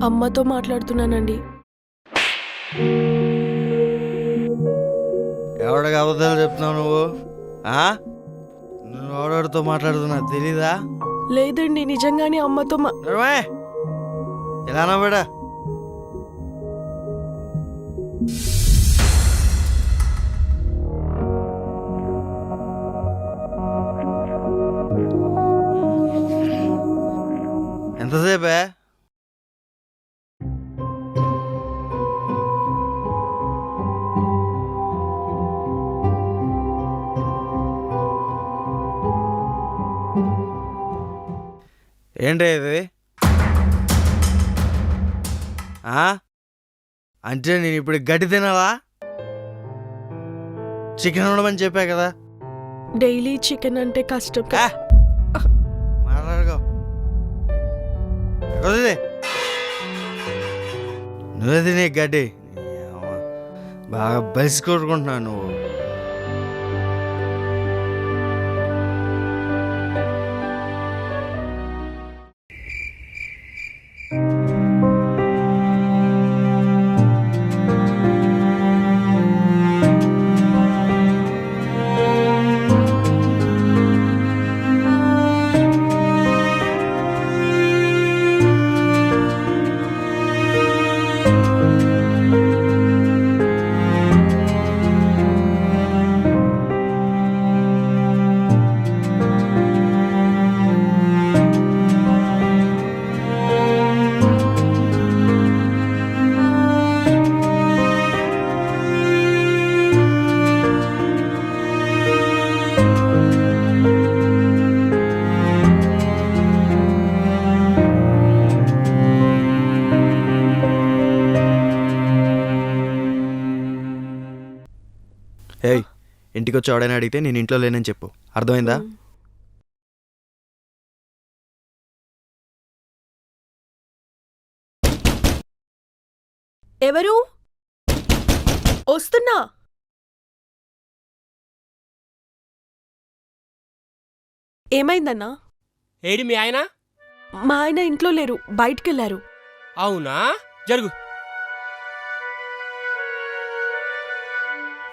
అమ్మతో మాట్లాడుతున్నానండి. ఎవడికి అబద్ధాలు చెప్తున్నావు నువ్వు? నువ్వు ఎవడెవడితో మాట్లాడుతున్నా తెలీదా? లేదండి, నిజంగానే అమ్మతో ఇలానా బేడా? ఎంతసేపే? ఏంటి ఇది? అంటే నేను ఇప్పుడు గడ్డి తినాలా? చికెన్ ఉండమని చెప్పా కదా. డైలీ చికెన్ అంటే కష్టం. మాట్లాడుకో. నువ్వే తినే గడ్డి బాగా బలిసి కొట్టుకుంటున్నావు నువ్వు. ఏయ్, ఇంటికి వచ్చి ఎవడైనా అడిగితే నేను ఇంట్లో లేనని చెప్పు, అర్థమైందా? ఎవరు? వస్తున్నా. ఏమైందన్నా? ఏడి మీ ఆయన? మా ఆయన ఇంట్లో లేరు, బయటికెళ్ళారు. అవునా? జరుగు.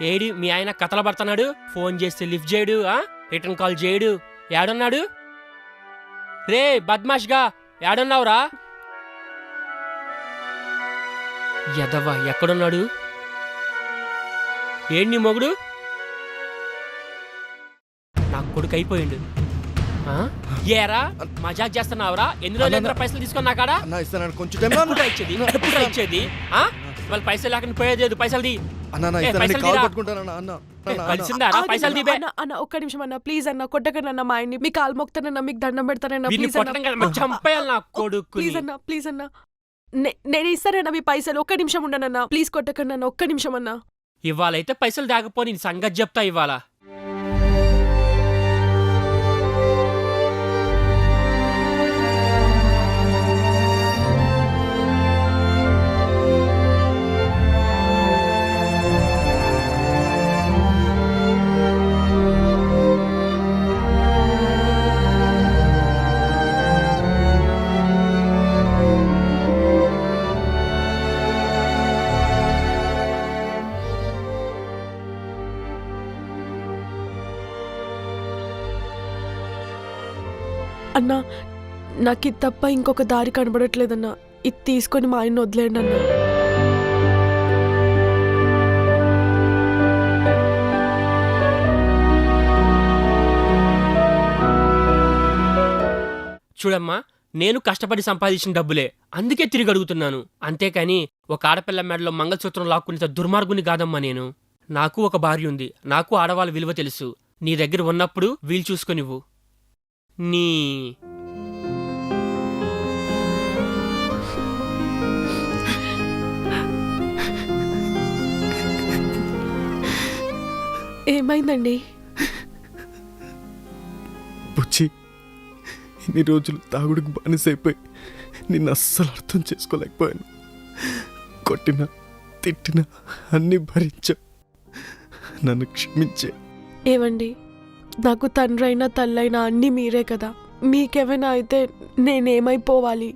ఏడి మీ ఆయన కథలు పడుతున్నాడు? ఫోన్ చేస్తే లిఫ్ట్ చేయడు, రిటర్న్ కాల్ చేయడు. ఏడున్నాడు? రే బద్మాష్గా ఏడున్నావురా? ఎదవా ఎక్కడున్నాడు? ఏడి నీ మొగుడు? నా కొడుకు అయిపోయిండు. ఏరా మజాక్ చేస్తున్నావురా? ఎన్ని రోజులు పైసలు తీసుకున్నా కాడా ఇచ్చేది? వాళ్ళు పైసలు లేకుండా పోయేది. పైసలు తీ. ఒక్క నిమిషం అన్న, ప్లీజ్ అన్న, కొట్టకండి అన్న మా ఆయన్ని. మీ కాలు మొక్తానన్నా, మీకు దండం పెడతానన్నా. చంపేయాలి నా కొడుకు. ప్లీజ్ అన్న, ప్లీజ్ అన్న, నేను ఇస్తానన్నా మీ పైసలు. ఒక్క నిమిషం ఉండనన్నా, ప్లీజ్ కొట్టకండి అన్న, ఒక్క నిమిషం అన్నా. ఇవాళైతే పైసలు దాకపోని సంగతి చెప్తా. ఇవాళ అన్నా, నాకు ఇది తప్ప ఇంకొక దారి కనబడట్లేదన్నా. ఇది తీసుకొని మా ఆయన్ని వదిలేండి అన్నా. చూడమ్మా, నేను కష్టపడి సంపాదించిన డబ్బులే, అందుకే తిరిగి అడుగుతున్నాను. అంతేకాని ఒక ఆడపిల్ల మెడలో మంగళసూత్రం లాక్కునేంత దుర్మార్గుని కాదమ్మా నేను. నాకు ఒక భార్య ఉంది, నాకు ఆడవాళ్ళ విలువ తెలుసు. నీ దగ్గర ఉన్నప్పుడు వీలు చూసుకొనివ్వు. నీ ఏమైందండి? బుచ్చి, ఇన్ని రోజులు తాగుడికి బానిసైపోయి నిన్ను అస్సలు అర్థం చేసుకోలేకపోయాను. కొట్టినా తిట్టినా అన్నీ భరించా. నన్ను క్షమించే. ఏవండి, నాకు తండ్రైనా తల్లైనా అన్నీ మీరే కదా. మీకేమైనా అయితే నేనేమైపోవాలి?